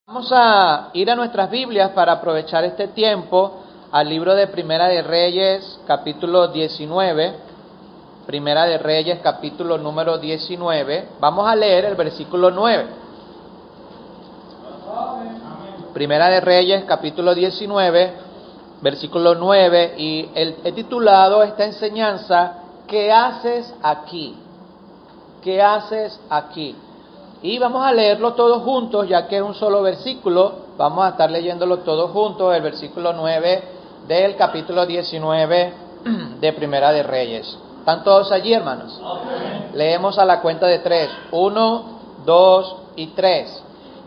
Vamos a ir a nuestras Biblias para aprovechar este tiempo al libro de Primera de Reyes, capítulo 19. Primera de Reyes, capítulo número 19. Vamos a leer el versículo 9. Primera de Reyes, capítulo 19, versículo 9. Y he titulado esta enseñanza, ¿qué haces aquí? ¿Qué haces aquí? Y vamos a leerlo todos juntos, ya que es un solo versículo. Vamos a estar leyéndolo todos juntos, el versículo 9 del capítulo 19 de Primera de Reyes. ¿Están todos allí, hermanos? Okay. Leemos a la cuenta de 3. 1, 2 y 3.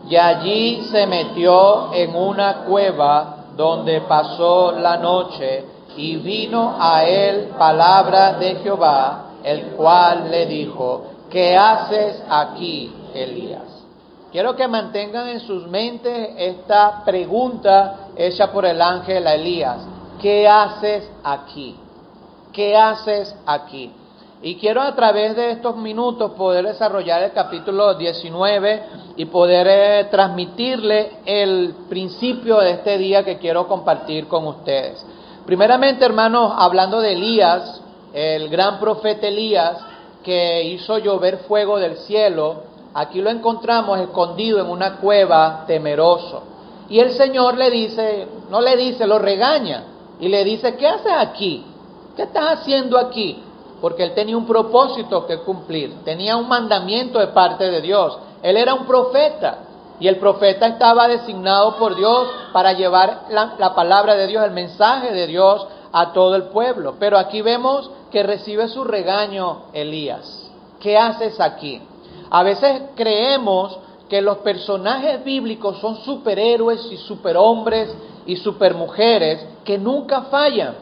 Y allí se metió en una cueva donde pasó la noche, y vino a él palabra de Jehová, el cual le dijo: ¿qué haces aquí, Elías? Quiero que mantengan en sus mentes esta pregunta hecha por el ángel a Elías. ¿Qué haces aquí? ¿Qué haces aquí? Y quiero a través de estos minutos poder desarrollar el capítulo 19 y poder transmitirle el principio de este día que quiero compartir con ustedes. Primeramente, hermanos, hablando de Elías, el gran profeta Elías, que hizo llover fuego del cielo. Aquí lo encontramos escondido en una cueva, temeroso. Y el Señor le dice, no le dice, lo regaña. Y le dice: ¿qué haces aquí? ¿Qué estás haciendo aquí? Porque él tenía un propósito que cumplir. Tenía un mandamiento de parte de Dios. Él era un profeta. Y el profeta estaba designado por Dios para llevar la palabra de Dios, el mensaje de Dios a todo el pueblo. Pero aquí vemos que recibe su regaño Elías. ¿Qué haces aquí? A veces creemos que los personajes bíblicos son superhéroes y superhombres y supermujeres que nunca fallan.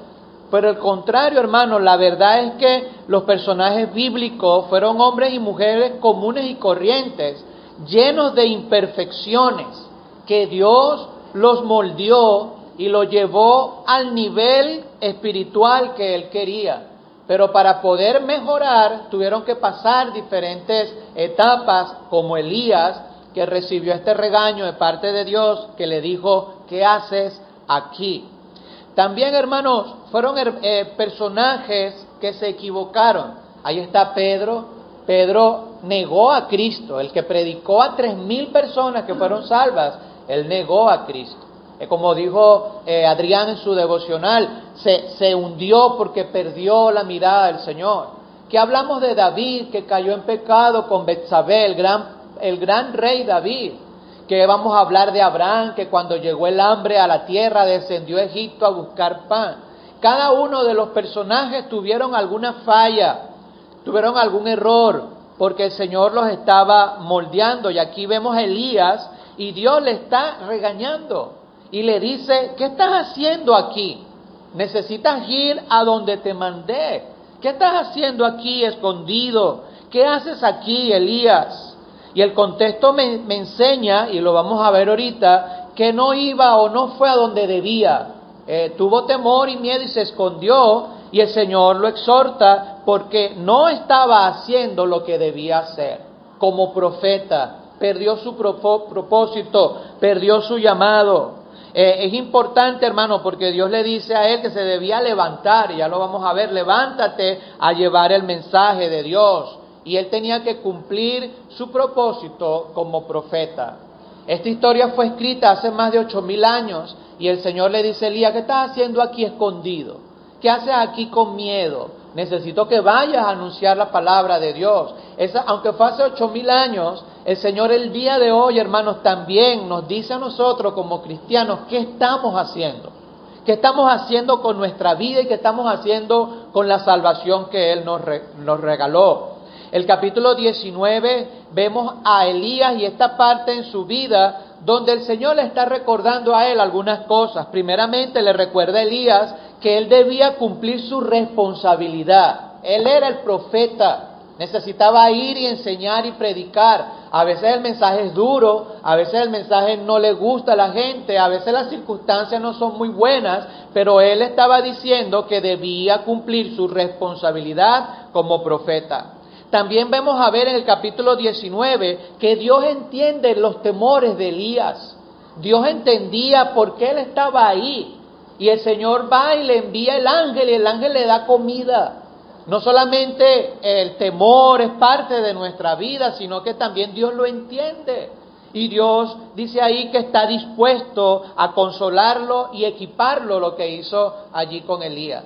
Pero al contrario, hermanos, la verdad es que los personajes bíblicos fueron hombres y mujeres comunes y corrientes, llenos de imperfecciones, que Dios los moldeó y los llevó al nivel espiritual que Él quería. Pero para poder mejorar, tuvieron que pasar diferentes etapas, como Elías, que recibió este regaño de parte de Dios, que le dijo: ¿qué haces aquí? También, hermanos, fueron personajes que se equivocaron. Ahí está Pedro. Pedro negó a Cristo. El que predicó a 3,000 personas que fueron salvas, él negó a Cristo. Como dijo Adrián en su devocional, se hundió porque perdió la mirada del Señor. Que hablamos de David, que cayó en pecado con Betsabé, el gran rey David. Que vamos a hablar de Abraham, que cuando llegó el hambre a la tierra descendió a Egipto a buscar pan. Cada uno de los personajes tuvieron alguna falla, tuvieron algún error, porque el Señor los estaba moldeando. Y aquí vemos a Elías y Dios le está regañando y le dice: ¿qué estás haciendo aquí? Necesitas ir a donde te mandé. ¿Qué estás haciendo aquí escondido? ¿Qué haces aquí, Elías? Y el contexto me enseña, y lo vamos a ver ahorita, que no iba o no fue a donde debía. Tuvo temor y miedo y se escondió, y el Señor lo exhorta porque no estaba haciendo lo que debía hacer. Como profeta, perdió su propósito, perdió su llamado. Es importante, hermano, porque Dios le dice a él que se debía levantar, y ya lo vamos a ver: levántate a llevar el mensaje de Dios. Y él tenía que cumplir su propósito como profeta. Esta historia fue escrita hace más de 8,000 años, y el Señor le dice a Elías: ¿qué estás haciendo aquí escondido? ¿Qué haces aquí con miedo? Necesito que vayas a anunciar la palabra de Dios. Aunque fue hace 8,000 años, el Señor el día de hoy, hermanos, también nos dice a nosotros como cristianos: ¿qué estamos haciendo? ¿Qué estamos haciendo con nuestra vida y qué estamos haciendo con la salvación que Él nos regaló? El capítulo 19 vemos a Elías y esta parte en su vida donde el Señor le está recordando a él algunas cosas. Primeramente le recuerda a Elías que él debía cumplir su responsabilidad. Él era el profeta, necesitaba ir y enseñar y predicar. A veces el mensaje es duro, a veces el mensaje no le gusta a la gente, a veces las circunstancias no son muy buenas, pero él estaba diciendo que debía cumplir su responsabilidad como profeta. También vemos a ver en el capítulo 19 que Dios entiende los temores de Elías. Dios entendía por qué él estaba ahí. Y el Señor va y le envía el ángel y el ángel le da comida. No solamente el temor es parte de nuestra vida, sino que también Dios lo entiende. Y Dios dice ahí que está dispuesto a consolarlo y equiparlo, lo que hizo allí con Elías.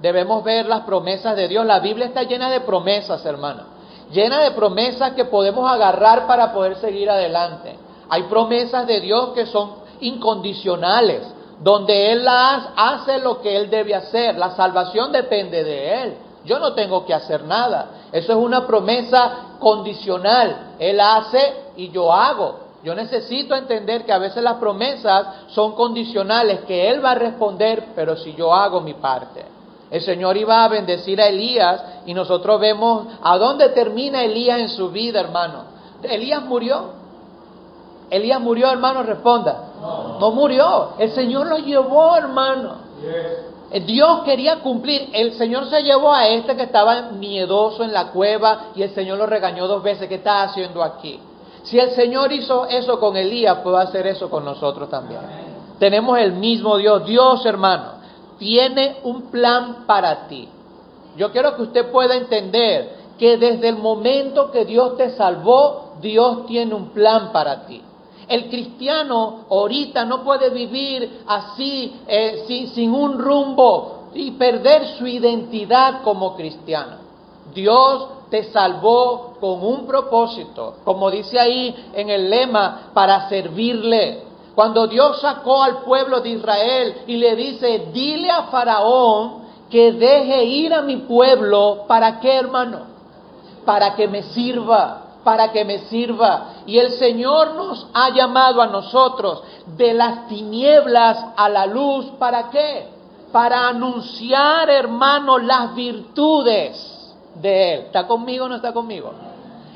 Debemos ver las promesas de Dios. La Biblia está llena de promesas, hermanos. Llena de promesas que podemos agarrar para poder seguir adelante. Hay promesas de Dios que son incondicionales, donde Él hace lo que Él debe hacer. La salvación depende de Él. Yo no tengo que hacer nada. Eso es una promesa condicional. Él hace y yo hago. Yo necesito entender que a veces las promesas son condicionales, que Él va a responder, pero si yo hago mi parte. El Señor iba a bendecir a Elías y nosotros vemos a dónde termina Elías en su vida, hermano. ¿Elías murió? ¿Elías murió, hermano? Responda. No murió. El Señor lo llevó, hermano. Dios quería cumplir. El Señor se llevó a este que estaba miedoso en la cueva y el Señor lo regañó 2 veces. ¿Qué está haciendo aquí? Si el Señor hizo eso con Elías, puede hacer eso con nosotros también. Tenemos el mismo Dios. Dios, hermano, tiene un plan para ti. Yo quiero que usted pueda entender que desde el momento que Dios te salvó, Dios tiene un plan para ti. El cristiano ahorita no puede vivir así, sin un rumbo y perder su identidad como cristiano. Dios te salvó con un propósito, como dice ahí en el lema, para servirle. Cuando Dios sacó al pueblo de Israel y le dice, dile a Faraón que deje ir a mi pueblo, ¿para qué, hermano? Para que me sirva. Para que me sirva. Y el Señor nos ha llamado a nosotros de las tinieblas a la luz. ¿Para qué? Para anunciar, hermano, las virtudes de Él. ¿Está conmigo o no está conmigo?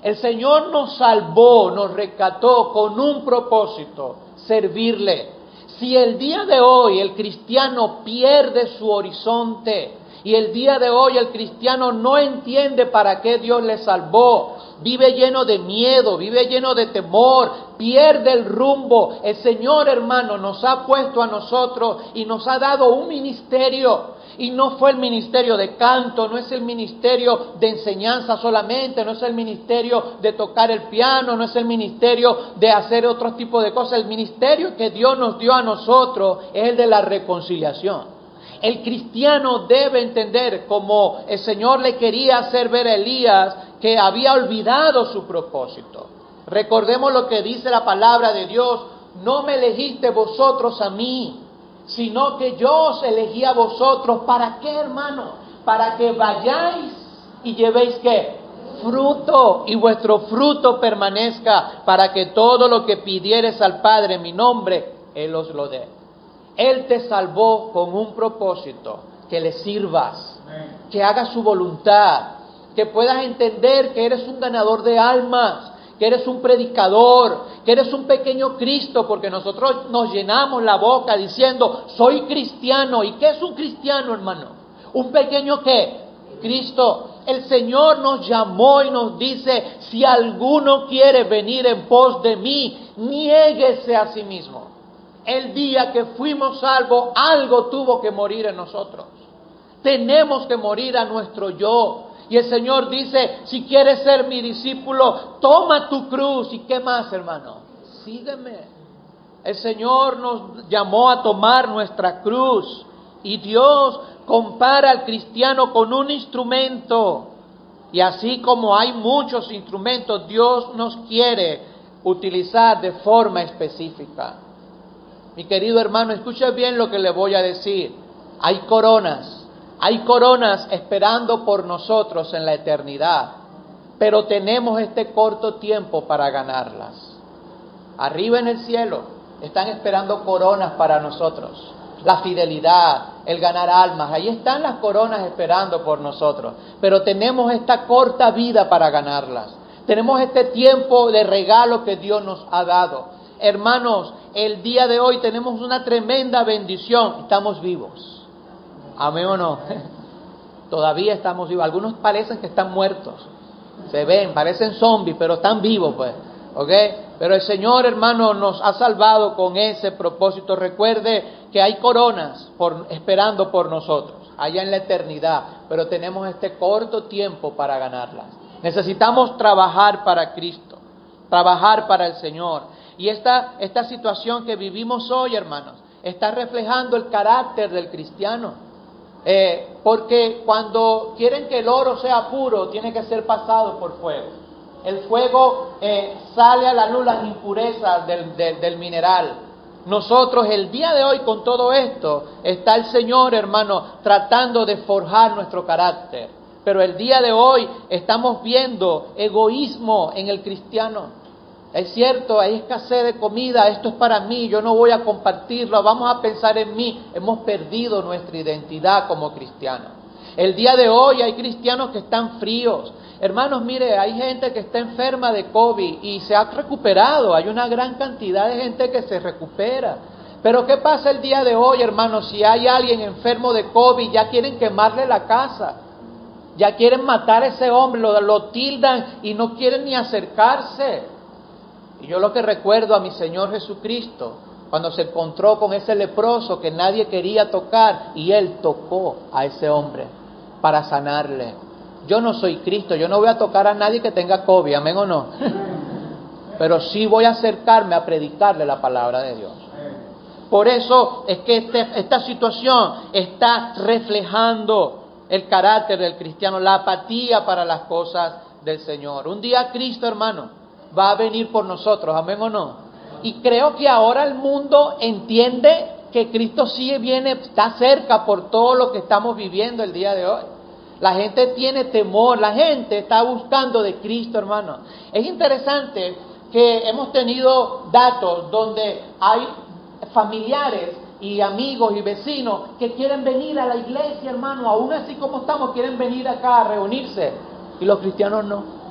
El Señor nos salvó, nos rescató con un propósito: servirle. Si el día de hoy el cristiano pierde su horizonte y el día de hoy el cristiano no entiende para qué Dios le salvó, vive lleno de miedo, vive lleno de temor, pierde el rumbo. El Señor, hermano, nos ha puesto a nosotros y nos ha dado un ministerio. Y no fue el ministerio de canto, no es el ministerio de enseñanza solamente, no es el ministerio de tocar el piano, no es el ministerio de hacer otro tipo de cosas. El ministerio que Dios nos dio a nosotros es el de la reconciliación. El cristiano debe entender, como el Señor le quería hacer ver a Elías, que había olvidado su propósito. Recordemos lo que dice la palabra de Dios: no me elegiste vosotros a mí, sino que yo os elegí a vosotros. ¿Para qué, hermano? Para que vayáis y llevéis ¿qué? Fruto, y vuestro fruto permanezca, para que todo lo que pidieres al Padre en mi nombre, Él os lo dé. Él te salvó con un propósito: que le sirvas, que hagas su voluntad, que puedas entender que eres un ganador de almas, que eres un predicador, que eres un pequeño Cristo, porque nosotros nos llenamos la boca diciendo, soy cristiano. ¿Y qué es un cristiano, hermano? ¿Un pequeño qué? Cristo. El Señor nos llamó y nos dice, si alguno quiere venir en pos de mí, niéguese a sí mismo. El día que fuimos salvos, algo tuvo que morir en nosotros. Tenemos que morir a nuestro yo. Y el Señor dice, si quieres ser mi discípulo, toma tu cruz. ¿Y qué más, hermano? Sígueme. El Señor nos llamó a tomar nuestra cruz. Y Dios compara al cristiano con un instrumento. Y así como hay muchos instrumentos, Dios nos quiere utilizar de forma específica. Mi querido hermano, escuche bien lo que le voy a decir. Hay coronas esperando por nosotros en la eternidad, pero tenemos este corto tiempo para ganarlas. Arriba en el cielo están esperando coronas para nosotros. La fidelidad, el ganar almas, ahí están las coronas esperando por nosotros, pero tenemos esta corta vida para ganarlas. Tenemos este tiempo de regalo que Dios nos ha dado. Hermanos, el día de hoy tenemos una tremenda bendición. Estamos vivos. ¿Amén o no? Todavía estamos vivos. Algunos parecen que están muertos. Se ven, parecen zombies, pero están vivos, pues. ¿Ok? Pero el Señor, hermano, nos ha salvado con ese propósito. Recuerde que hay coronas esperando por nosotros, allá en la eternidad, pero tenemos este corto tiempo para ganarlas. Necesitamos trabajar para Cristo, trabajar para el Señor. Y esta situación que vivimos hoy, hermanos, está reflejando el carácter del cristiano. Porque cuando quieren que el oro sea puro, tiene que ser pasado por fuego. El fuego sale a la luz las impurezas del mineral. Nosotros el día de hoy con todo esto, está el Señor, hermano, tratando de forjar nuestro carácter. Pero el día de hoy estamos viendo egoísmo en el cristiano. Es cierto, hay escasez de comida, esto es para mí, yo no voy a compartirlo, vamos a pensar en mí. Hemos perdido nuestra identidad como cristianos. El día de hoy hay cristianos que están fríos. Hermanos, mire, hay gente que está enferma de COVID y se ha recuperado. Hay una gran cantidad de gente que se recupera. Pero ¿qué pasa el día de hoy, hermanos? Si hay alguien enfermo de COVID, ya quieren quemarle la casa. Ya quieren matar a ese hombre, lo tildan y no quieren ni acercarse. Y yo lo que recuerdo a mi Señor Jesucristo, cuando se encontró con ese leproso que nadie quería tocar, y Él tocó a ese hombre para sanarle. Yo no soy Cristo, yo no voy a tocar a nadie que tenga COVID, amén o no. Pero sí voy a acercarme a predicarle la palabra de Dios. Por eso es que esta situación está reflejando el carácter del cristiano, la apatía para las cosas del Señor. Un día Cristo, hermano, va a venir por nosotros, amén o no. Y creo que ahora el mundo entiende que Cristo sí viene, está cerca por todo lo que estamos viviendo el día de hoy. La gente tiene temor, la gente está buscando de Cristo, hermano. Es interesante que hemos tenido datos donde hay familiares y amigos y vecinos que quieren venir a la iglesia, hermano, aún así como estamos, quieren venir acá a reunirse, y los cristianos no.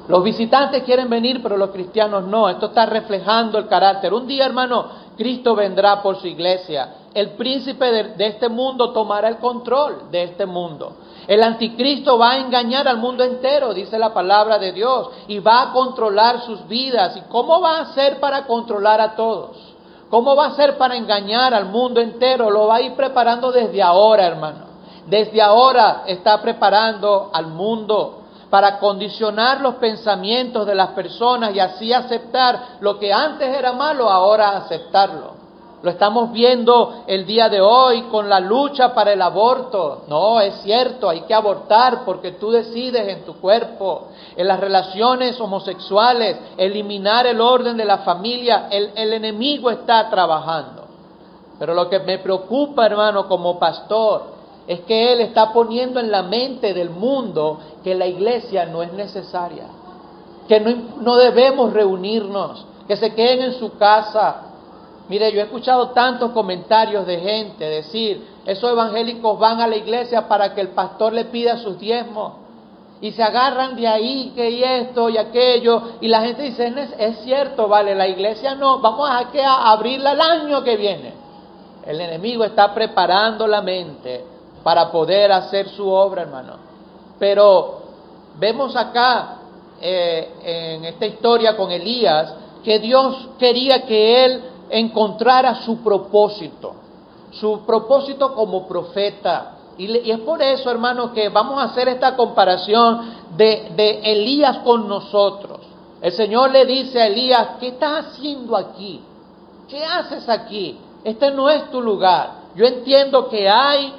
Los visitantes quieren venir, pero los cristianos no. Esto está reflejando el carácter. Un día, hermano, Cristo vendrá por su iglesia. El príncipe de este mundo tomará el control de este mundo. El anticristo va a engañar al mundo entero, dice la palabra de Dios, y va a controlar sus vidas. ¿Y cómo va a hacer para controlar a todos? ¿Cómo va a hacer para engañar al mundo entero? Lo va a ir preparando desde ahora, hermano. Desde ahora está preparando al mundo para condicionar los pensamientos de las personas y así aceptar lo que antes era malo, ahora aceptarlo. Lo estamos viendo el día de hoy con la lucha para el aborto. No, es cierto, hay que abortar porque tú decides en tu cuerpo. En las relaciones homosexuales, eliminar el orden de la familia, el enemigo está trabajando. Pero lo que me preocupa, hermano, como pastor, es que Él está poniendo en la mente del mundo que la iglesia no es necesaria, que no debemos reunirnos, que se queden en su casa. Mire, yo he escuchado tantos comentarios de gente decir, esos evangélicos van a la iglesia para que el pastor le pida sus diezmos, y se agarran de ahí, que y esto y aquello, y la gente dice, es cierto, vale, la iglesia no, vamos a abrirla el año que viene. El enemigo está preparando la mente para poder hacer su obra, hermano. Pero vemos acá, en esta historia con Elías, que Dios quería que él encontrara su propósito como profeta. Y es por eso, hermano, que vamos a hacer esta comparación de Elías con nosotros. El Señor le dice a Elías, ¿qué estás haciendo aquí? ¿Qué haces aquí? Este no es tu lugar. Yo entiendo que hay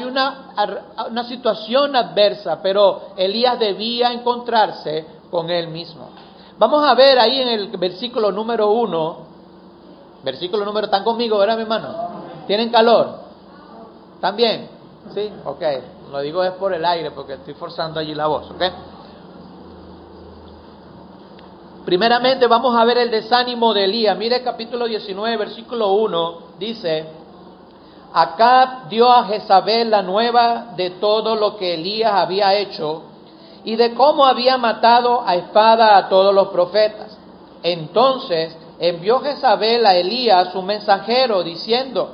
una situación adversa, pero Elías debía encontrarse con él mismo. Vamos a ver ahí en el versículo número 1, ¿están conmigo, verdad, mi hermano? ¿Tienen calor? ¿Están bien? ¿Sí? Ok, lo digo es por el aire, porque estoy forzando allí la voz, ok. Primeramente vamos a ver el desánimo de Elías. Mire el capítulo 19, versículo 1, dice: Acab dio a Jezabel la nueva de todo lo que Elías había hecho y de cómo había matado a espada a todos los profetas. Entonces envió Jezabel a Elías su mensajero diciendo: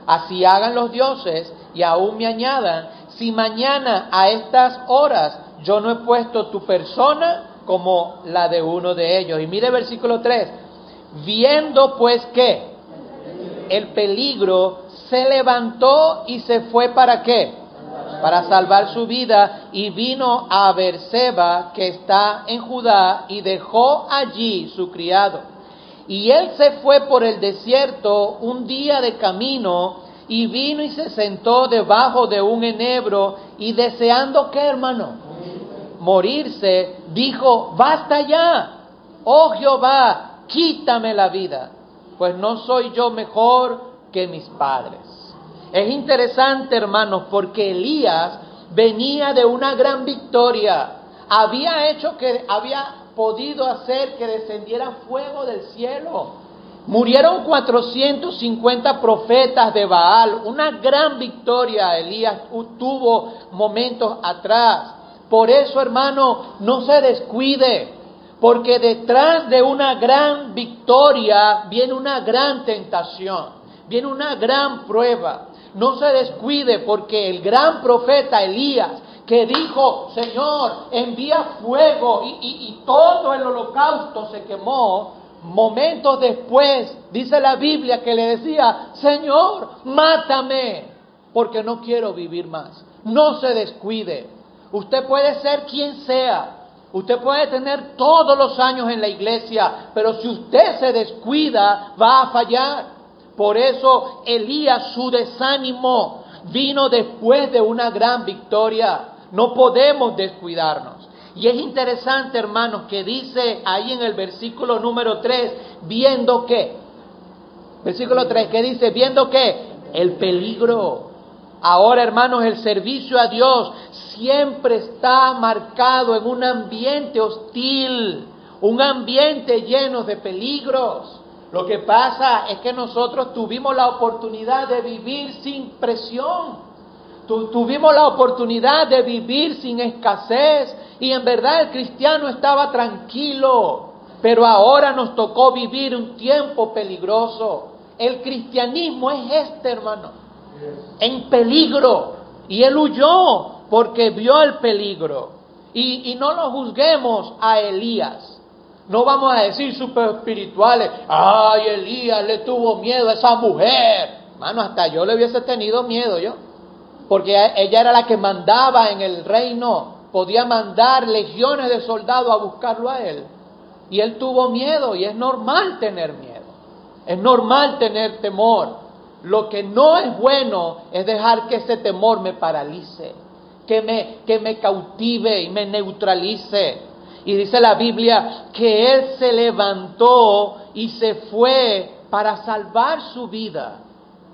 Así hagan los dioses y aún me añadan, si mañana a estas horas yo no he puesto tu persona como la de uno de ellos. Y mire versículo 3, viendo pues que el peligro, se levantó y se fue ¿para qué? Para salvar su vida, y vino a Beerseba, que está en Judá, y dejó allí su criado. Y él se fue por el desierto un día de camino, y vino y se sentó debajo de un enebro, y deseando, ¿qué, hermano? Morirse, dijo, basta ya, oh Jehová, quítame la vida, pues no soy yo mejor que mis padres. Es interesante, hermanos, porque Elías venía de una gran victoria. Había podido hacer que descendiera fuego del cielo. Murieron 450 profetas de Baal. Una gran victoria Elías tuvo momentos atrás. Por eso, hermano, no se descuide, porque detrás de una gran victoria viene una gran tentación, viene una gran prueba. No se descuide, porque el gran profeta Elías, que dijo, Señor, envía fuego, y todo el holocausto se quemó, momentos después, dice la Biblia, que le decía, Señor, mátame, porque no quiero vivir más. No se descuide. Usted puede ser quien sea, usted puede tener todos los años en la iglesia, pero si usted se descuida, va a fallar. Por eso Elías, su desánimo vino después de una gran victoria. No podemos descuidarnos. Y es interesante, hermanos, que dice ahí en el versículo número 3, viendo que, versículo 3, que dice, viendo que el peligro. Ahora, hermanos, el servicio a Dios siempre está marcado en un ambiente hostil, un ambiente lleno de peligros. Lo que pasa es que nosotros tuvimos la oportunidad de vivir sin presión, tuvimos la oportunidad de vivir sin escasez, y en verdad el cristiano estaba tranquilo, pero ahora nos tocó vivir un tiempo peligroso. El cristianismo es hermano, en peligro, y él huyó porque vio el peligro. Y no lo juzguemos a Elías. No vamos a decir súper espirituales, ay, Elías le tuvo miedo a esa mujer. Mano, hasta yo le hubiese tenido miedo yo, porque ella era la que mandaba en el reino, podía mandar legiones de soldados a buscarlo a él. Y él tuvo miedo, y es normal tener miedo, es normal tener temor. Lo que no es bueno es dejar que ese temor me paralice, que me cautive y me neutralice. Y dice la Biblia que él se levantó y se fue para salvar su vida.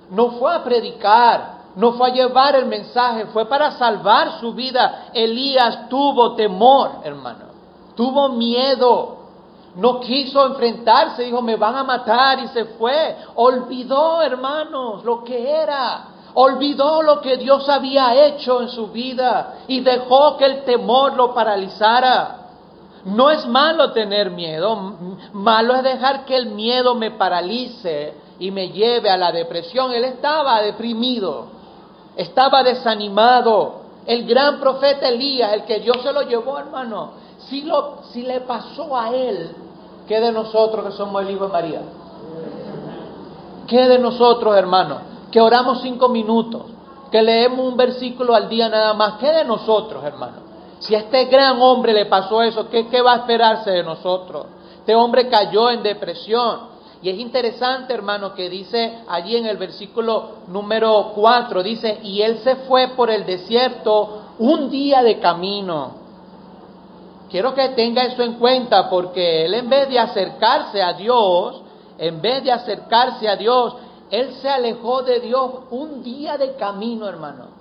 No fue a predicar, no fue a llevar el mensaje, fue para salvar su vida. Elías tuvo temor, hermano, tuvo miedo, no quiso enfrentarse, dijo, me van a matar, y se fue. Olvidó, hermanos, lo que era, olvidó lo que Dios había hecho en su vida y dejó que el temor lo paralizara. No es malo tener miedo, malo es dejar que el miedo me paralice y me lleve a la depresión. Él estaba deprimido, estaba desanimado. El gran profeta Elías, el que Dios se lo llevó, hermano, si le pasó a él, ¿qué de nosotros que somos el Hijo de María? ¿Qué de nosotros, hermano, que oramos 5 minutos, que leemos un versículo al día nada más? ¿Qué de nosotros, hermano? Si a este gran hombre le pasó eso, ¿qué va a esperarse de nosotros? Este hombre cayó en depresión. Y es interesante, hermano, que dice allí en el versículo número 4, dice, y él se fue por el desierto un día de camino. Quiero que tenga eso en cuenta, porque él, en vez de acercarse a Dios, él se alejó de Dios un día de camino, hermano.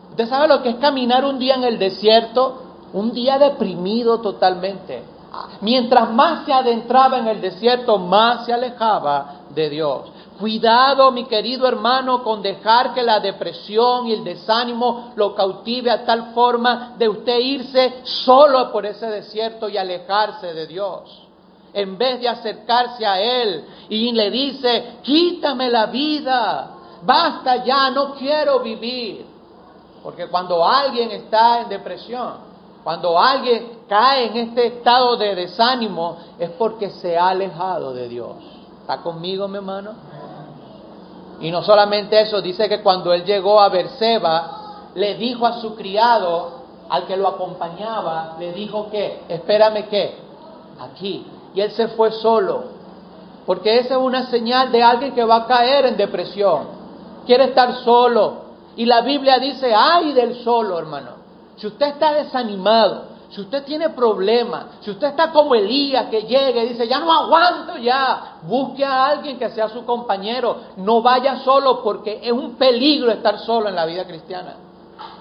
¿Usted sabe lo que es caminar un día en el desierto? Un día deprimido totalmente. Mientras más se adentraba en el desierto, más se alejaba de Dios. Cuidado, mi querido hermano, con dejar que la depresión y el desánimo lo cautive a tal forma de usted irse solo por ese desierto y alejarse de Dios. En vez de acercarse a Él y le dice, quítame la vida, basta ya, no quiero vivir. Porque cuando alguien está en depresión, Cuando alguien cae en este estado de desánimo es porque se ha alejado de Dios. ¿Está conmigo, mi hermano? Y no solamente eso, dice que cuando él llegó a Berseba, le dijo a su criado, al que lo acompañaba, le dijo que, espérame que, aquí. Y él se fue solo, porque esa es una señal de alguien que va a caer en depresión. Quiere estar solo. Y la Biblia dice, ay del solo, hermano. Si usted está desanimado, si usted tiene problemas, si usted está como Elías que llega y dice, ya no aguanto ya, busque a alguien que sea su compañero. No vaya solo, porque es un peligro estar solo en la vida cristiana.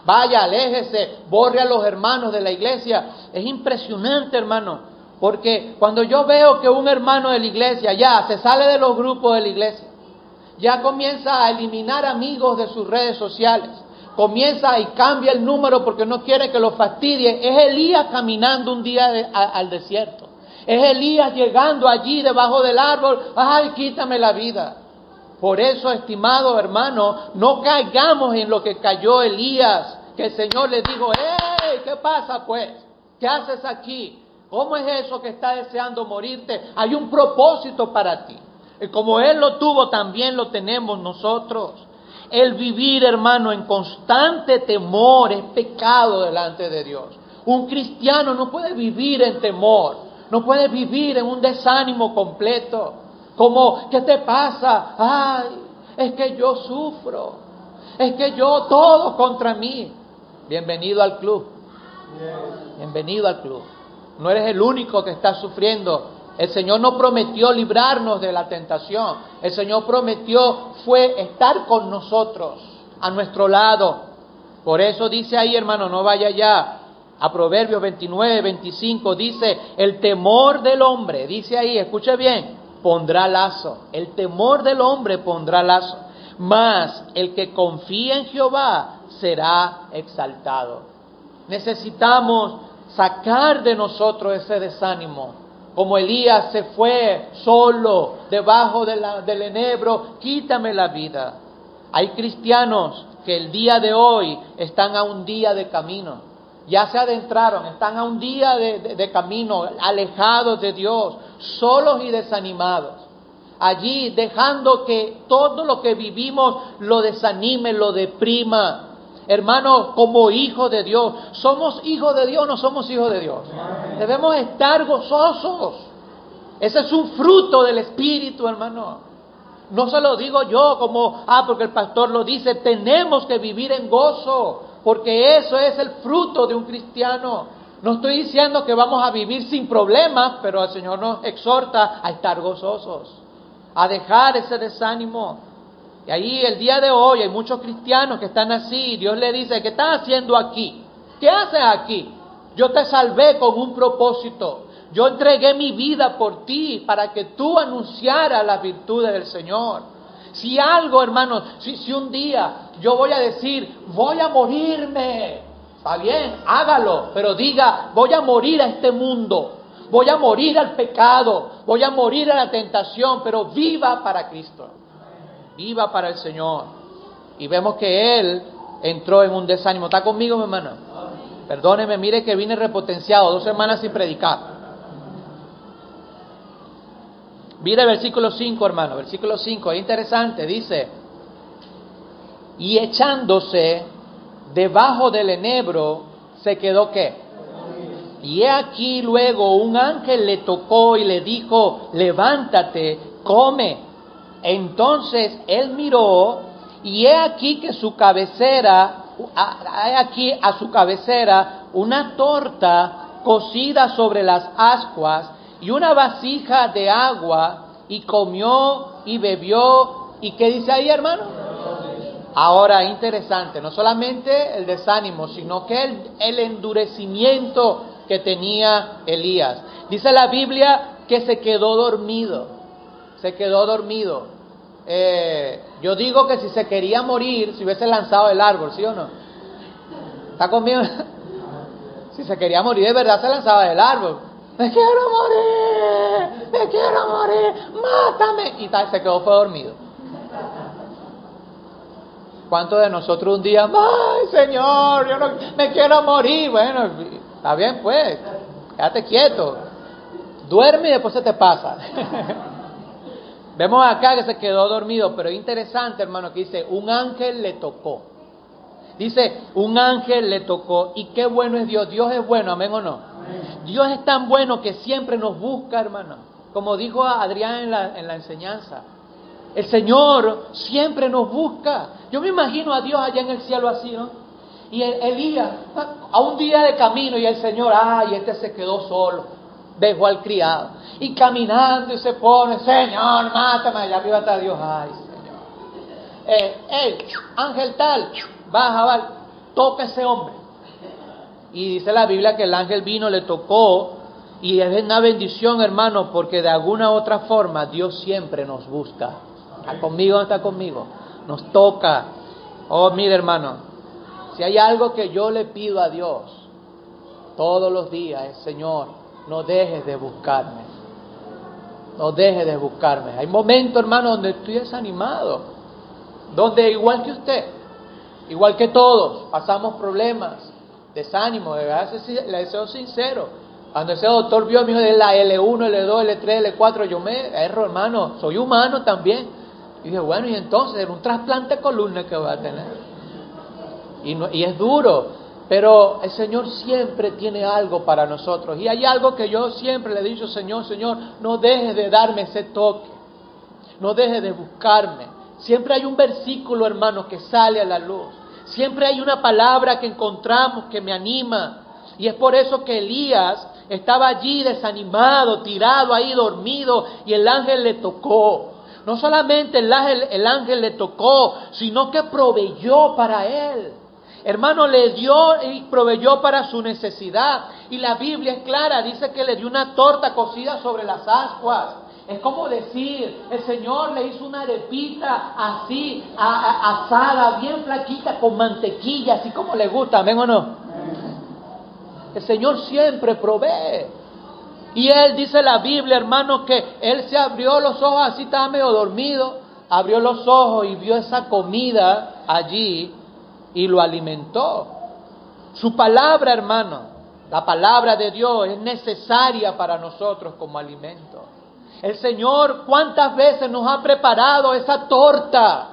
Vaya, aléjese, borre a los hermanos de la iglesia. Es impresionante, hermano, porque cuando yo veo que un hermano de la iglesia ya se sale de los grupos de la iglesia, ya comienza a eliminar amigos de sus redes sociales, comienza y cambia el número porque no quiere que lo fastidie. Es Elías caminando un día al desierto. Es Elías llegando allí debajo del árbol. ¡Ay, quítame la vida! Por eso, estimado hermano, no caigamos en lo que cayó Elías, que el Señor le dijo, ¡hey! ¿Qué pasa pues? ¿Qué haces aquí? ¿Cómo es eso que estás deseando morirte? Hay un propósito para ti. Y como Él lo tuvo, también lo tenemos nosotros. El vivir, hermano, en constante temor es pecado delante de Dios. Un cristiano no puede vivir en temor, no puede vivir en un desánimo completo. Como, ¿qué te pasa? Ay, es que yo sufro, es que yo todo contra mí. Bienvenido al club, bienvenido al club. No eres el único que está sufriendo. El Señor no prometió librarnos de la tentación. El Señor prometió fue estar con nosotros, a nuestro lado. Por eso dice ahí, hermano, no vaya ya a Proverbios 29, 25, dice, el temor del hombre, dice ahí, escuche bien, pondrá lazo. El temor del hombre pondrá lazo. Mas el que confía en Jehová será exaltado. Necesitamos sacar de nosotros ese desánimo. Como Elías se fue solo debajo del enebro, quítame la vida. Hay cristianos que el día de hoy están a un día de camino. Ya se adentraron, están a un día de camino, alejados de Dios, solos y desanimados. Allí dejando que todo lo que vivimos lo desanime, lo deprima. Hermanos, como hijos de Dios, ¿somos hijos de Dios o no somos hijos de Dios? Debemos estar gozosos. Ese es un fruto del Espíritu, hermano. No se lo digo yo como, porque el pastor lo dice, tenemos que vivir en gozo, porque eso es el fruto de un cristiano. No estoy diciendo que vamos a vivir sin problemas, pero el Señor nos exhorta a estar gozosos, a dejar ese desánimo. Y ahí el día de hoy hay muchos cristianos que están así. Dios le dice, ¿qué estás haciendo aquí? ¿Qué haces aquí? Yo te salvé con un propósito. Yo entregué mi vida por ti para que tú anunciaras las virtudes del Señor. Si algo, hermanos, si un día yo voy a decir, voy a morirme, está bien, hágalo, pero diga, voy a morir a este mundo, voy a morir al pecado, voy a morir a la tentación, pero viva para Cristo. Viva para el Señor. Y vemos que él entró en un desánimo. ¿Está conmigo, mi hermano? Perdóneme, mire que vine repotenciado, 2 semanas sin predicar. Mire el versículo 5, hermano. Versículo 5, es interesante. Dice, y echándose debajo del enebro, se quedó ¿qué? Y he aquí luego un ángel le tocó y le dijo, levántate, come. Entonces él miró y he aquí que su cabecera, hay aquí a su cabecera una torta cocida sobre las ascuas y una vasija de agua, y comió y bebió. ¿Y qué dice ahí, hermano? Ahora, interesante, no solamente el desánimo, sino que el endurecimiento que tenía Elías. Dice la Biblia que se quedó dormido. Se quedó dormido. Yo digo que si se quería morir, se hubiese lanzado del árbol, ¿sí o no? ¿Está conmigo? Si se quería morir, de verdad se lanzaba del árbol. ¡Me quiero morir! ¡Me quiero morir! ¡Mátame! Y se quedó, fue dormido. ¿Cuántos de nosotros un día, ¡ay, Señor, yo no, me quiero morir! Bueno, ¿Está bien? Pues, quédate quieto. Duerme y después se te pasa. Vemos acá que se quedó dormido, pero es interesante, hermano, que dice, un ángel le tocó. Dice, un ángel le tocó. Y qué bueno es Dios. Dios es bueno, ¿amén o no? Amén. Dios es tan bueno que siempre nos busca, hermano. Como dijo Adrián en la enseñanza. El Señor siempre nos busca. Yo me imagino a Dios allá en el cielo así, ¿no? Y Elías, a un día de camino, y el Señor, este se quedó solo. Dejó al criado. Y caminando y se pone, Señor, mátame. Allá arriba está Dios, ay, Señor. Ángel tal, baja, toca a ese hombre. Y dice la Biblia que el ángel vino, le tocó. Y es una bendición, hermano, porque de alguna u otra forma Dios siempre nos busca. ¿Está conmigo o no está conmigo? Nos toca. Oh, mire, hermano, si hay algo que yo le pido a Dios todos los días es, Señor, no dejes de buscarme. No dejes de buscarme. Hay momentos, hermano, donde estoy desanimado. Donde igual que usted, igual que todos, pasamos problemas, desánimo. De verdad, le deseo sincero. Cuando ese doctor vio a mi hijo de la L1, L2, L3, L4, yo me erro, hermano, soy humano también. Y dije, bueno, y entonces, era un trasplante de columna que voy a tener. Y es duro, pero el Señor siempre tiene algo para nosotros. Y hay algo que yo siempre le he dicho, Señor, no dejes de darme ese toque. No dejes de buscarme. Siempre hay un versículo, hermano, que sale a la luz. Siempre hay una palabra que encontramos que me anima. Y es por eso que Elías estaba allí desanimado, tirado ahí, dormido, y el ángel le tocó. No solamente el ángel le tocó, sino que proveyó para él. Hermano, le dio y proveyó para su necesidad. Y la Biblia es clara, dice que le dio una torta cocida sobre las ascuas. Es como decir, el Señor le hizo una arepita así, asada, bien flaquita, con mantequilla, así como le gusta, ¿amén o no? El Señor siempre provee. Y él, dice la Biblia, hermano, que él se abrió los ojos, así estaba medio dormido, abrió los ojos y vio esa comida allí y lo alimentó. Su palabra, hermano, la palabra de Dios es necesaria para nosotros como alimento. El Señor, ¿cuántas veces nos ha preparado esa torta?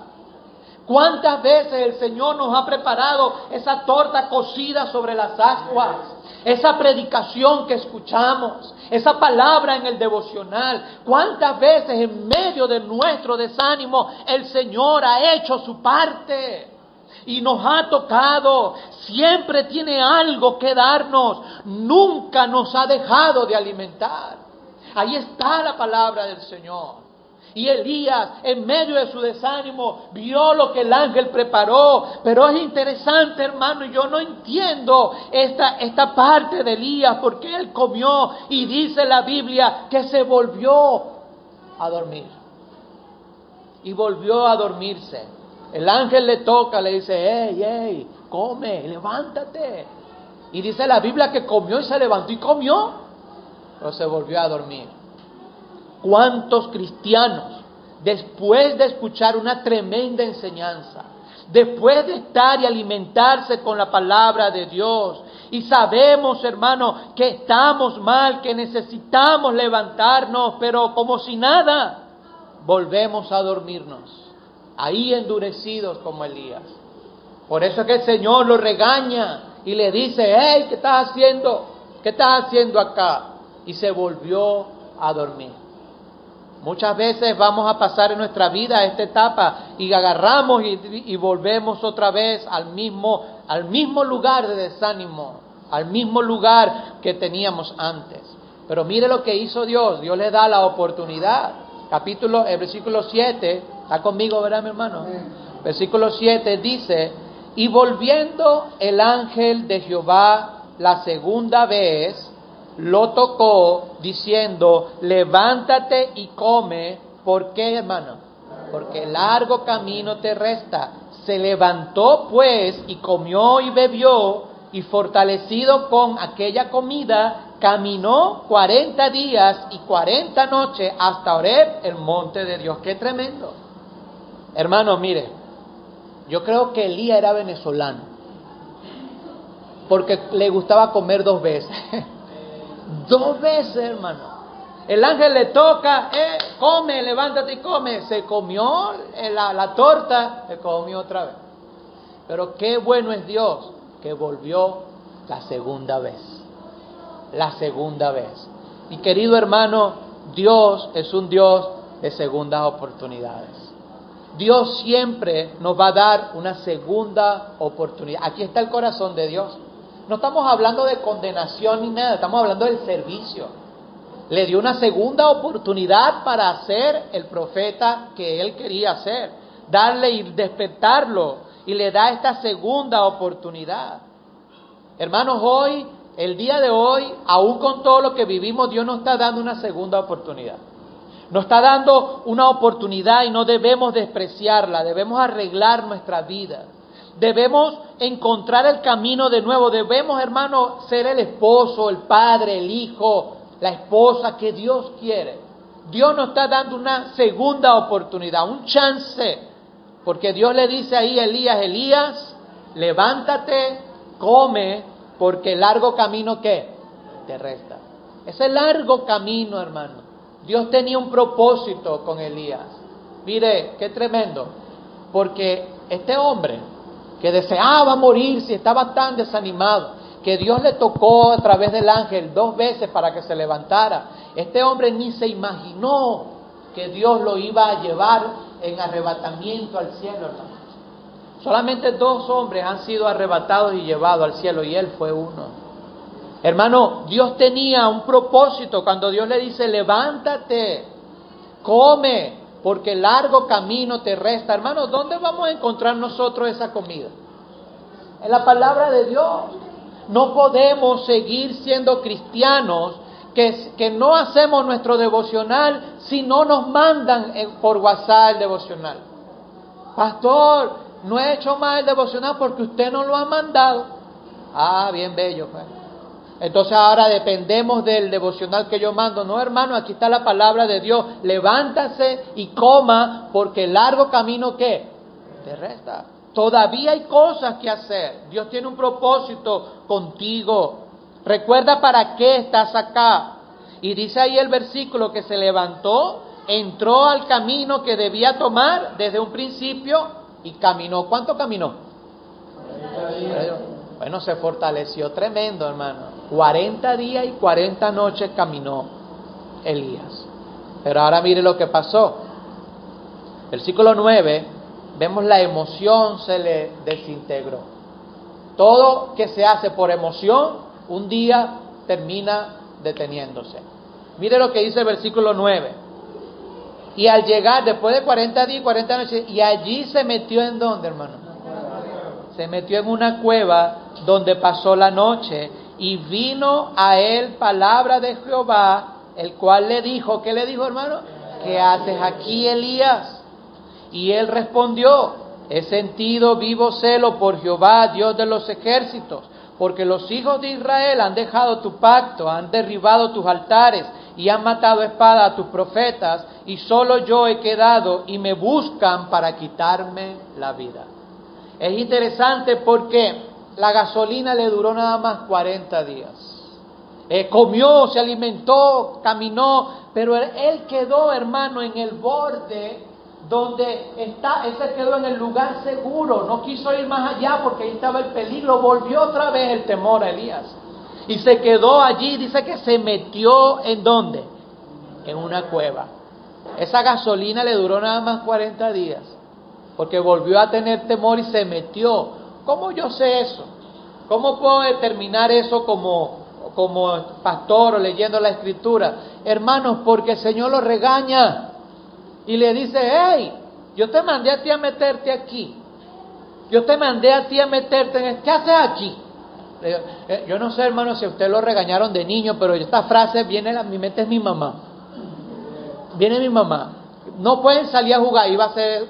¿Cuántas veces el Señor nos ha preparado esa torta cocida sobre las ascuas? Esa predicación que escuchamos, esa palabra en el devocional. ¿Cuántas veces en medio de nuestro desánimo el Señor ha hecho su parte? Y nos ha tocado, siempre tiene algo que darnos, nunca nos ha dejado de alimentar. Ahí está la palabra del Señor. Y Elías, en medio de su desánimo, vio lo que el ángel preparó. Pero es interesante, hermano, y yo no entiendo esta parte de Elías, porque él comió y dice la Biblia que se volvió a dormir. Y volvió a dormirse. El ángel le toca, le dice, hey, come, levántate. Y dice la Biblia que comió y se levantó y comió, pero se volvió a dormir. ¿Cuántos cristianos, después de escuchar una tremenda enseñanza, después de estar y alimentarse con la palabra de Dios, y sabemos, hermano, que estamos mal, que necesitamos levantarnos, pero como si nada, volvemos a dormirnos, ahí endurecidos como Elías? Por eso es que el Señor lo regaña y le dice, hey, ¿qué estás haciendo? ¿Qué estás haciendo acá? Y se volvió a dormir. Muchas veces vamos a pasar en nuestra vida esta etapa y agarramos y volvemos otra vez al mismo lugar de desánimo, al mismo lugar que teníamos antes. Pero mire lo que hizo Dios. Dios le da la oportunidad. Versículo 7, ¿está conmigo, verdad, mi hermano? Versículo 7 dice, y volviendo el ángel de Jehová la segunda vez, lo tocó diciendo, levántate y come. ¿Por qué, hermano? Porque largo camino te resta. Se levantó pues y comió y bebió, y fortalecido con aquella comida, caminó 40 días y 40 noches hasta Horeb, el monte de Dios. ¡Qué tremendo! Hermano, mire, yo creo que Elías era venezolano. porque le gustaba comer 2 veces. 2 veces, hermano. El ángel le toca, come, levántate y come. Se comió la torta, se comió otra vez. Pero qué bueno es Dios, que volvió la segunda vez. La segunda vez. Y querido hermano, Dios es un Dios de segundas oportunidades. Dios siempre nos va a dar una segunda oportunidad. Aquí está el corazón de Dios. No estamos hablando de condenación ni nada, estamos hablando del servicio. Le dio una segunda oportunidad para ser el profeta que él quería ser, darle y despertarlo, y le da esta segunda oportunidad. Hermanos, hoy, el día de hoy, aún con todo lo que vivimos, Dios nos está dando una segunda oportunidad. Nos está dando una oportunidad y no debemos despreciarla, debemos arreglar nuestra vida. Debemos encontrar el camino de nuevo, debemos, hermanos, ser el esposo, el padre, el hijo, la esposa que Dios quiere. Dios nos está dando una segunda oportunidad, un chance, porque Dios le dice ahí a Elías, levántate, come, porque el largo camino ¿qué? Te resta. Ese largo camino, hermano. Dios tenía un propósito con Elías. Mire, qué tremendo, porque este hombre que deseaba morirse, estaba tan desanimado, que Dios le tocó a través del ángel 2 veces para que se levantara. Este hombre ni se imaginó que Dios lo iba a llevar en arrebatamiento al cielo, hermano. Solamente 2 hombres han sido arrebatados y llevados al cielo, y él fue uno. Hermano, Dios tenía un propósito cuando Dios le dice, levántate, come, porque el largo camino te resta. Hermano, ¿dónde vamos a encontrar nosotros esa comida? En la palabra de Dios. No podemos seguir siendo cristianos que no hacemos nuestro devocional si no nos mandan por WhatsApp el devocional. Pastor, no he hecho más el devocional porque usted no lo ha mandado. Ah, bien bello, pues. Entonces ahora dependemos del devocional que yo mando. No, hermano, aquí está la palabra de Dios. Levántase y coma, porque el largo camino ¿qué? Te resta. Todavía hay cosas que hacer. Dios tiene un propósito contigo. Recuerda para qué estás acá. Y dice ahí el versículo que se levantó, entró al camino que debía tomar desde un principio y caminó. ¿Cuánto caminó? 40 días. Bueno, se fortaleció tremendo, hermano. 40 días y 40 noches caminó Elías. Pero ahora mire lo que pasó. Versículo 9. Vemos la emoción se le desintegró. Todo que se hace por emoción, un día termina deteniéndose. Mire lo que dice el versículo 9. Y al llegar, después de 40 días y 40 noches, y allí se metió ¿en dónde, hermano? Se metió en una cueva donde pasó la noche, y vino a él palabra de Jehová, el cual le dijo, ¿qué le dijo, hermano? ¿Qué haces aquí, Elías? Y él respondió, he sentido vivo celo por Jehová, Dios de los ejércitos, porque los hijos de Israel han dejado tu pacto, han derribado tus altares y han matado a espada a tus profetas, y solo yo he quedado y me buscan para quitarme la vida. Es interesante porque la gasolina le duró nada más 40 días. Comió, se alimentó, caminó, pero él quedó, hermano, en el borde donde está, él se quedó en el lugar seguro, no quiso ir más allá porque ahí estaba el peligro. Volvió otra vez el temor a Elías y se quedó allí. Dice que se metió ¿en dónde? En una cueva. Esa gasolina le duró nada más 40 días porque volvió a tener temor y se metió. ¿Cómo yo sé eso? ¿Cómo puedo determinar eso como pastor o leyendo la escritura? Hermanos, porque el Señor lo regaña y le dice, hey, yo te mandé a ti a meterte aquí. Yo te mandé a ti a meterte en... ¿Qué haces aquí? Yo no sé, hermano, si a usted lo regañaron de niño, pero esta frase viene a mi mente, es mi mamá. Viene mi mamá. No pueden salir a jugar, iba a ser,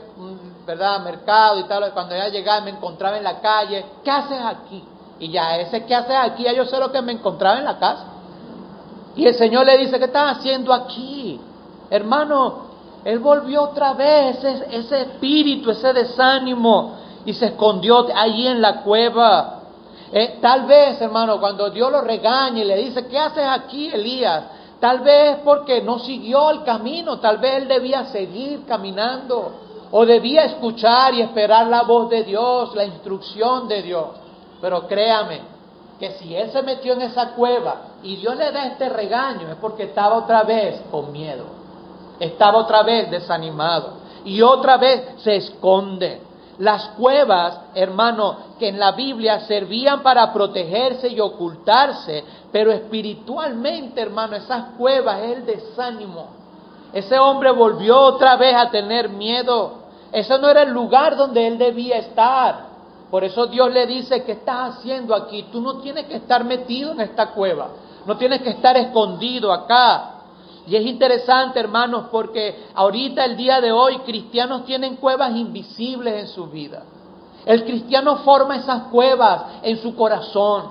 ¿verdad?, mercado y tal. Cuando ella llegaba me encontraba en la calle. ¿Qué haces aquí? Y ya ese ¿qué haces aquí? Ya yo sé lo que me encontraba en la casa. Y el Señor le dice, ¿qué estás haciendo aquí? Hermano, él volvió otra vez, ese espíritu, ese desánimo, y se escondió allí en la cueva. Tal vez, hermano, cuando Dios lo regaña y le dice, ¿qué haces aquí, Elías? Tal vez porque no siguió el camino, tal vez él debía seguir caminando, o debía escuchar y esperar la voz de Dios, la instrucción de Dios. Pero créame, que si él se metió en esa cueva y Dios le da este regaño, es porque estaba otra vez con miedo, estaba otra vez desanimado, y otra vez se esconde. Las cuevas, hermano, que en la Biblia servían para protegerse y ocultarse, pero espiritualmente, hermano, esas cuevas es el desánimo. Ese hombre volvió otra vez a tener miedo. Ese no era el lugar donde él debía estar. Por eso Dios le dice, ¿qué estás haciendo aquí? Tú no tienes que estar metido en esta cueva, no tienes que estar escondido acá. Y es interesante, hermanos, porque ahorita, el día de hoy, cristianos tienen cuevas invisibles en su vida. El cristiano forma esas cuevas en su corazón,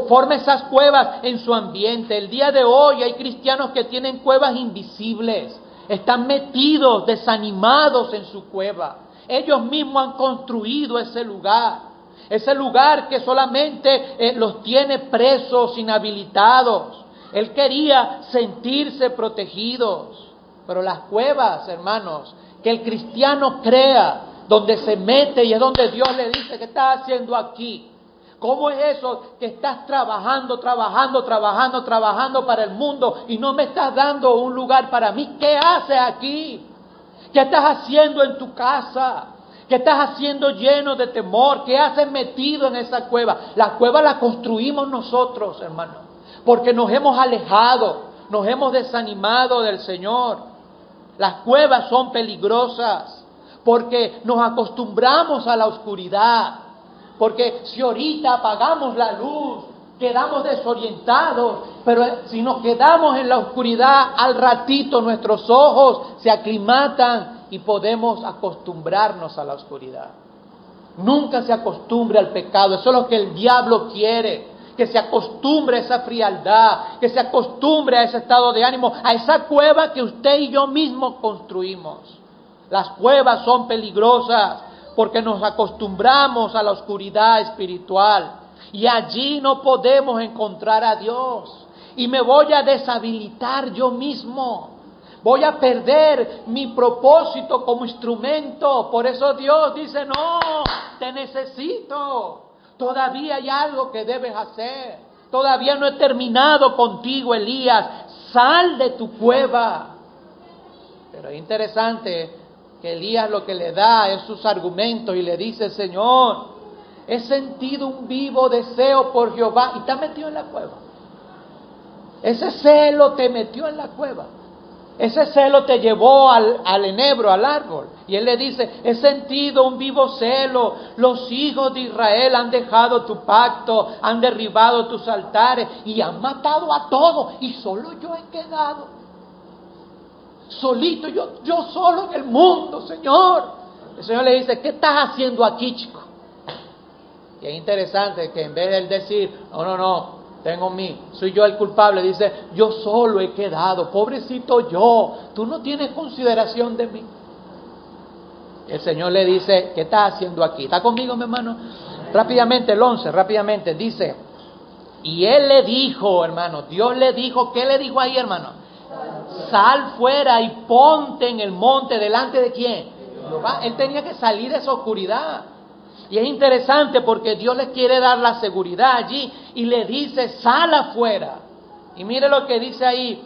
forma esas cuevas en su ambiente. El día de hoy hay cristianos que tienen cuevas invisibles, están metidos, desanimados en su cueva. Ellos mismos han construido ese lugar que solamente los tiene presos, inhabilitados. Él quería sentirse protegidos, pero las cuevas, hermanos, que el cristiano crea, donde se mete y es donde Dios le dice, ¿qué estás haciendo aquí? ¿Cómo es eso que estás trabajando para el mundo y no me estás dando un lugar para mí? ¿Qué haces aquí? ¿Qué estás haciendo en tu casa? ¿Qué estás haciendo lleno de temor? ¿Qué haces metido en esa cueva? La cueva la construimos nosotros, hermanos, porque nos hemos alejado, nos hemos desanimado del Señor. Las cuevas son peligrosas porque nos acostumbramos a la oscuridad. Porque si ahorita apagamos la luz, quedamos desorientados, pero si nos quedamos en la oscuridad, al ratito nuestros ojos se aclimatan y podemos acostumbrarnos a la oscuridad. Nunca se acostumbre al pecado, eso es lo que el diablo quiere. Que se acostumbre a esa frialdad, que se acostumbre a ese estado de ánimo, a esa cueva que usted y yo mismos construimos. Las cuevas son peligrosas porque nos acostumbramos a la oscuridad espiritual y allí no podemos encontrar a Dios. Y me voy a deshabilitar yo mismo, voy a perder mi propósito como instrumento. Por eso Dios dice, no, te necesito. Todavía hay algo que debes hacer. Todavía no he terminado contigo, Elías. Sal de tu cueva. Pero es interesante que Elías lo que le da es sus argumentos y le dice, Señor, he sentido un vivo deseo por Jehová. Y está metido en la cueva. Ese celo te metió en la cueva. Ese celo te llevó al enebro, al árbol. Y él le dice, he sentido un vivo celo. Los hijos de Israel han dejado tu pacto, han derribado tus altares y han matado a todos. Y solo yo he quedado. Solito, yo solo en el mundo, Señor. El Señor le dice, ¿qué estás haciendo aquí, chico? Y es interesante que en vez de él decir, no, soy yo el culpable, dice, yo solo he quedado, pobrecito yo, tú no tienes consideración de mí. El Señor le dice, ¿qué estás haciendo aquí? ¿Está conmigo, mi hermano? Rápidamente, el 11, rápidamente, dice, y él le dijo, hermano, Dios le dijo, ¿qué le dijo ahí, hermano? Sal fuera y ponte en el monte, ¿delante de quién? Jehová. Él tenía que salir de esa oscuridad. Y es interesante porque Dios le quiere dar la seguridad allí y le dice, sal afuera. Y mire lo que dice ahí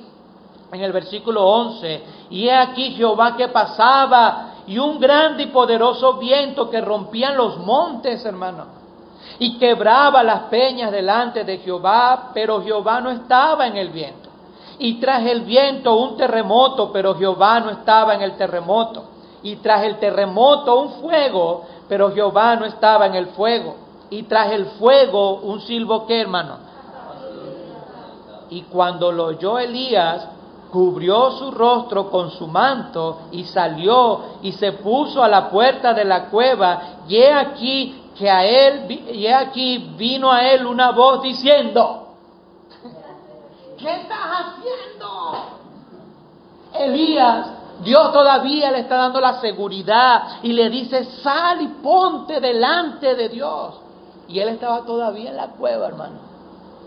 en el versículo 11. Y he aquí Jehová que pasaba y un grande y poderoso viento que rompían los montes, hermano, y quebraba las peñas delante de Jehová, pero Jehová no estaba en el viento. Y tras el viento un terremoto, pero Jehová no estaba en el terremoto. Y tras el terremoto un fuego, pero Jehová no estaba en el fuego. Y tras el fuego un silbo, ¿qué, hermano? Y cuando lo oyó Elías, cubrió su rostro con su manto y salió y se puso a la puerta de la cueva. Y he aquí vino a él una voz diciendo, ¿qué estás haciendo? Elías, Dios todavía le está dando la seguridad y le dice, sal y ponte delante de Dios. Y él estaba todavía en la cueva, hermano.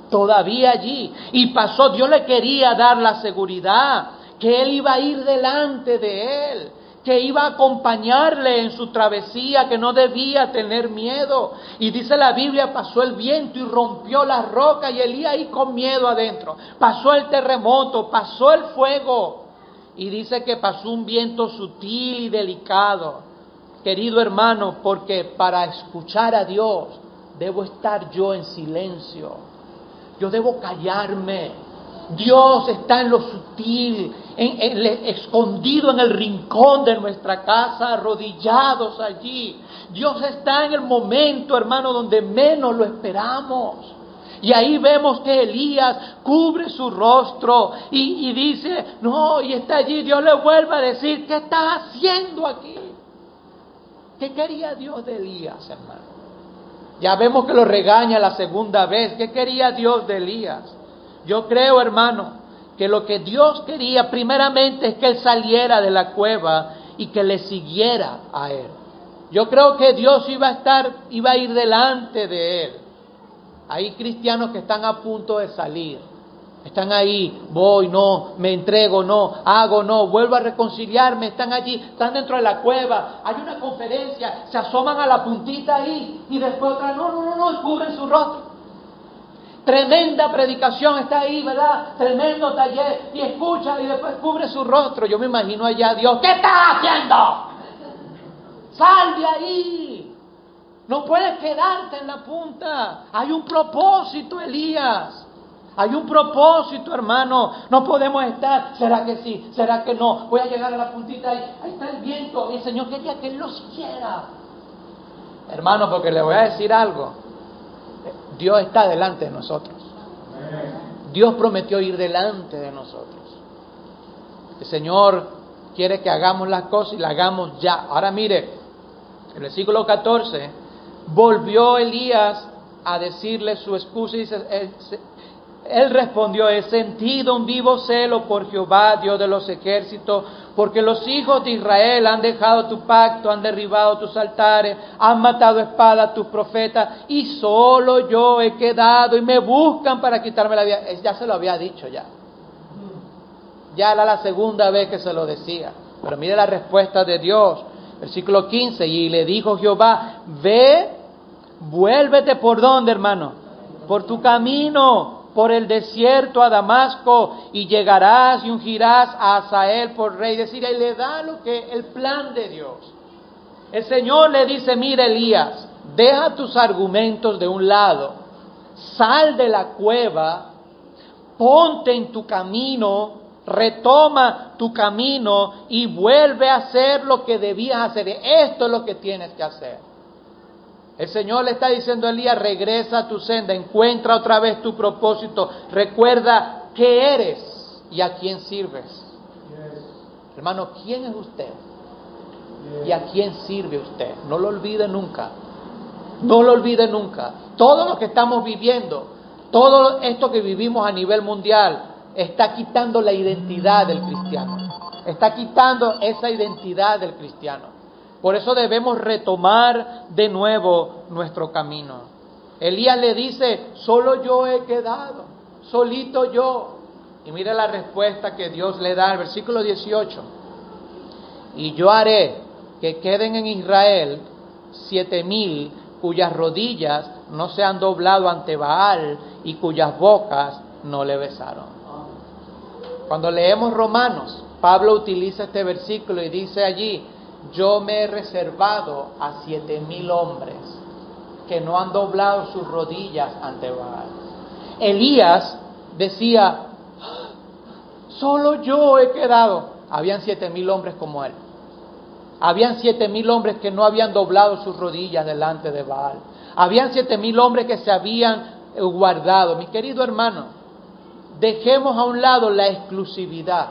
Todavía allí. Y pasó, Dios le quería dar la seguridad que él iba a ir delante de él, que iba a acompañarle en su travesía, que no debía tener miedo. Y dice la Biblia, pasó el viento y rompió la roca, y Elías ahí con miedo adentro. Pasó el terremoto, pasó el fuego, y dice que pasó un viento sutil y delicado. Querido hermano, porque para escuchar a Dios debo estar yo en silencio, yo debo callarme. Dios está en lo sutil, escondido en el rincón de nuestra casa, arrodillados allí. Dios está en el momento, hermano, donde menos lo esperamos. Y ahí vemos que Elías cubre su rostro y dice, no, y está allí. Dios le vuelve a decir, ¿qué estás haciendo aquí? ¿Qué quería Dios de Elías, hermano? Ya vemos que lo regaña la segunda vez. ¿Qué quería Dios de Elías? Yo creo, hermano, que lo que Dios quería primeramente es que él saliera de la cueva y que le siguiera a él. Yo creo que Dios iba a ir delante de él. Hay cristianos que están a punto de salir. Están ahí, voy, no, me entrego, no, hago, no, vuelvo a reconciliarme, están allí, están dentro de la cueva, hay una conferencia, se asoman a la puntita ahí y después otra, no, cubren su rostro. Tremenda predicación está ahí, ¿verdad? Tremendo taller, y escucha y después cubre su rostro. Yo me imagino allá a Dios, ¿qué estás haciendo? Sal de ahí. No puedes quedarte en la punta. Hay un propósito, Elías. Hay un propósito, hermano. No podemos estar, ¿será que sí? ¿Será que no? Voy a llegar a la puntita ahí. Ahí está el viento. Y el Señor quería que Él lo siguiera. Hermano, porque le voy a decir algo. Dios está delante de nosotros. Dios prometió ir delante de nosotros. El Señor quiere que hagamos las cosas y las hagamos ya. Ahora mire, el versículo 14, volvió Elías a decirle su excusa y dice, él respondió, he sentido un vivo celo por Jehová, Dios de los ejércitos, porque los hijos de Israel han dejado tu pacto, han derribado tus altares, han matado a espada a tus profetas, y solo yo he quedado, y me buscan para quitarme la vida. Ya se lo había dicho ya. Ya era la segunda vez que se lo decía. Pero mire la respuesta de Dios. Versículo 15, y le dijo Jehová, ve, vuélvete por dónde, hermano, por tu camino, por el desierto a Damasco, y llegarás y ungirás a Hazael por rey. Es decir, él le da el plan de Dios. El Señor le dice, mira Elías, deja tus argumentos de un lado, sal de la cueva, ponte en tu camino, retoma tu camino y vuelve a hacer lo que debías hacer. Esto es lo que tienes que hacer. El Señor le está diciendo a Elías, regresa a tu senda, encuentra otra vez tu propósito, recuerda qué eres y a quién sirves. Hermano, ¿quién es usted? ¿Y a quién sirve usted? No lo olvide nunca. No lo olvide nunca. Todo lo que estamos viviendo, todo esto que vivimos a nivel mundial, está quitando la identidad del cristiano. Está quitando esa identidad del cristiano. Por eso debemos retomar de nuevo nuestro camino. Elías le dice, solo yo he quedado, solito yo. Y mire la respuesta que Dios le da, el versículo 18. Y yo haré que queden en Israel 7,000 cuyas rodillas no se han doblado ante Baal y cuyas bocas no le besaron. Cuando leemos Romanos, Pablo utiliza este versículo y dice allí, yo me he reservado a 7,000 hombres que no han doblado sus rodillas ante Baal. Elías decía, solo yo he quedado. Habían 7,000 hombres como él. Habían 7,000 hombres que no habían doblado sus rodillas delante de Baal. Habían 7,000 hombres que se habían guardado. Mi querido hermano, dejemos a un lado la exclusividad.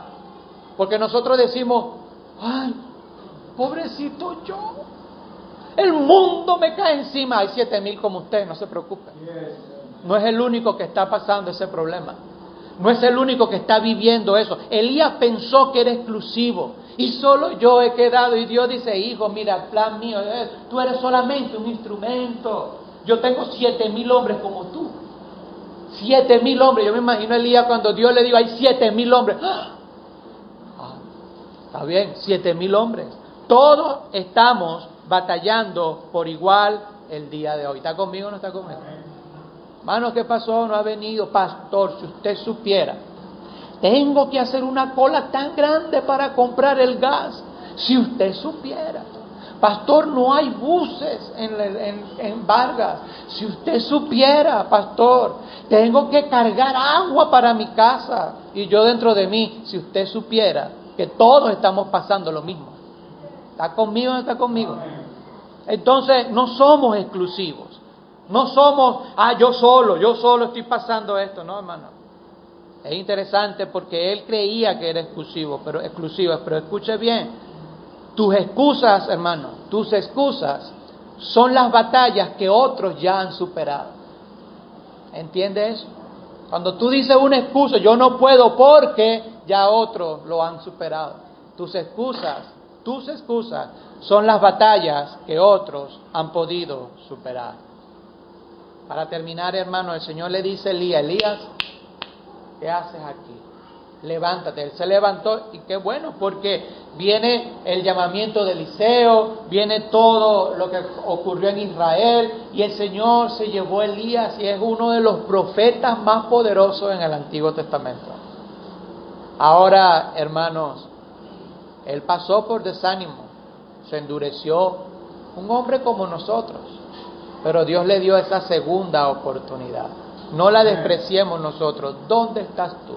Porque nosotros decimos, ay, pobrecito yo, el mundo me cae encima. Hay 7,000 como usted, no se preocupe. No es el único que está pasando ese problema. No es el único que está viviendo eso. Elías pensó que era exclusivo y solo yo he quedado. Y Dios dice, hijo, mira, el plan mío es, tú eres solamente un instrumento. yo tengo 7,000 hombres como tú. 7,000 hombres. Yo me imagino a Elías cuando Dios le dijo, hay 7,000 hombres. Está bien, 7,000 hombres. Todos estamos batallando por igual el día de hoy. ¿Está conmigo o no está conmigo? Hermano, ¿qué pasó? No ha venido. Pastor, si usted supiera, tengo que hacer una cola tan grande para comprar el gas. Si usted supiera. Pastor, no hay buses en Vargas. Si usted supiera, pastor, tengo que cargar agua para mi casa. Y yo dentro de mí, si usted supiera que todos estamos pasando lo mismo. ¿Está conmigo o no está conmigo? Entonces, no somos exclusivos. No somos, yo solo estoy pasando esto. No, hermano. Es interesante porque él creía que era exclusivo, pero escuche bien. Tus excusas, hermano, tus excusas son las batallas que otros ya han superado. ¿Entiendes eso? Cuando tú dices una excusa, yo no puedo porque ya otros lo han superado. Tus excusas son las batallas que otros han podido superar. Para terminar, hermano, el Señor le dice a Elías, ¿qué haces aquí? Levántate. Él se levantó y qué bueno, porque viene el llamamiento de Eliseo, viene todo lo que ocurrió en Israel y el Señor se llevó a Elías y es uno de los profetas más poderosos en el Antiguo Testamento. Ahora, hermanos, él pasó por desánimo, se endureció, un hombre como nosotros, pero Dios le dio esa segunda oportunidad. No la despreciemos nosotros. ¿Dónde estás tú?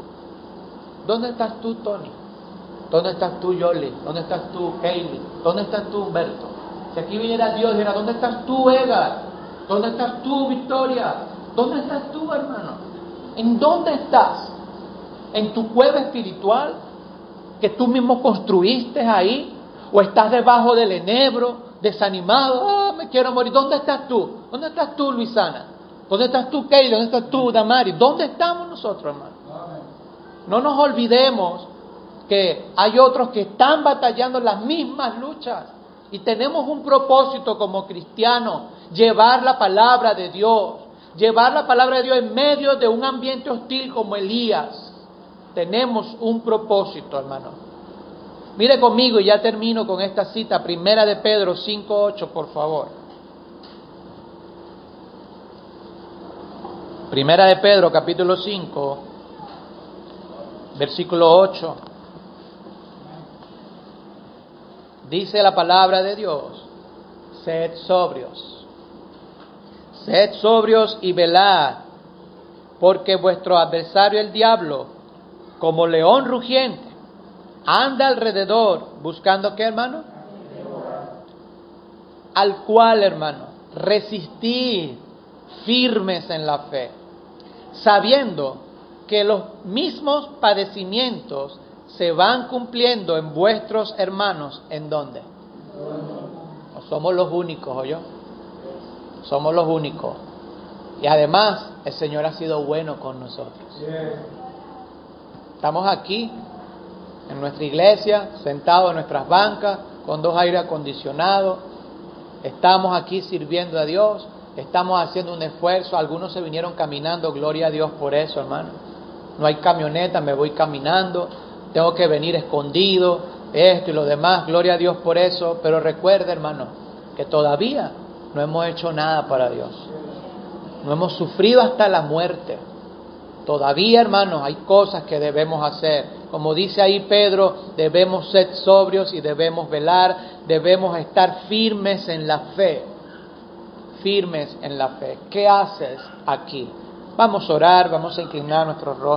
¿Dónde estás tú, Tony? ¿Dónde estás tú, Yoli? ¿Dónde estás tú, Kaylee? ¿Dónde estás tú, Humberto? Si aquí viniera Dios y dijera, ¿dónde estás tú, Edgar? ¿Dónde estás tú, Victoria? ¿Dónde estás tú, hermano? ¿En dónde estás? ¿En tu cueva espiritual que tú mismo construiste ahí? ¿O estás debajo del enebro, desanimado? Me quiero morir. ¿Dónde estás tú? ¿Dónde estás tú, Luisana? ¿Dónde estás tú, Kaylee? ¿Dónde estás tú, Damari? ¿Dónde estamos nosotros, hermano? No nos olvidemos que hay otros que están batallando las mismas luchas y tenemos un propósito como cristianos, llevar la palabra de Dios, en medio de un ambiente hostil como Elías. Tenemos un propósito, hermano. Mire conmigo y ya termino con esta cita, Primera de Pedro 5:8, por favor. Primera de Pedro, capítulo 5, versículo 8. Dice la palabra de Dios, sed sobrios y velad, porque vuestro adversario el diablo, como león rugiente, anda alrededor, buscando ¿qué, hermano? Al cual, hermano, resistid firmes en la fe, sabiendo que los mismos padecimientos se van cumpliendo en vuestros hermanos. ¿En dónde? No somos los únicos, ¿oyó? Somos los únicos. Y además, el Señor ha sido bueno con nosotros. Estamos aquí, en nuestra iglesia, sentados en nuestras bancas, con 2 aire acondicionados. Estamos aquí sirviendo a Dios. Estamos haciendo un esfuerzo. Algunos se vinieron caminando, gloria a Dios por eso, hermano. No hay camioneta, me voy caminando. Tengo que venir escondido, esto y lo demás, gloria a Dios por eso. Pero recuerda, hermano, que todavía no hemos hecho nada para Dios. No hemos sufrido hasta la muerte. Todavía, hermanos, hay cosas que debemos hacer. Como dice ahí Pedro, debemos ser sobrios y debemos velar, debemos estar firmes en la fe. Firmes en la fe. ¿Qué haces aquí? Vamos a orar, vamos a inclinar nuestros rostros.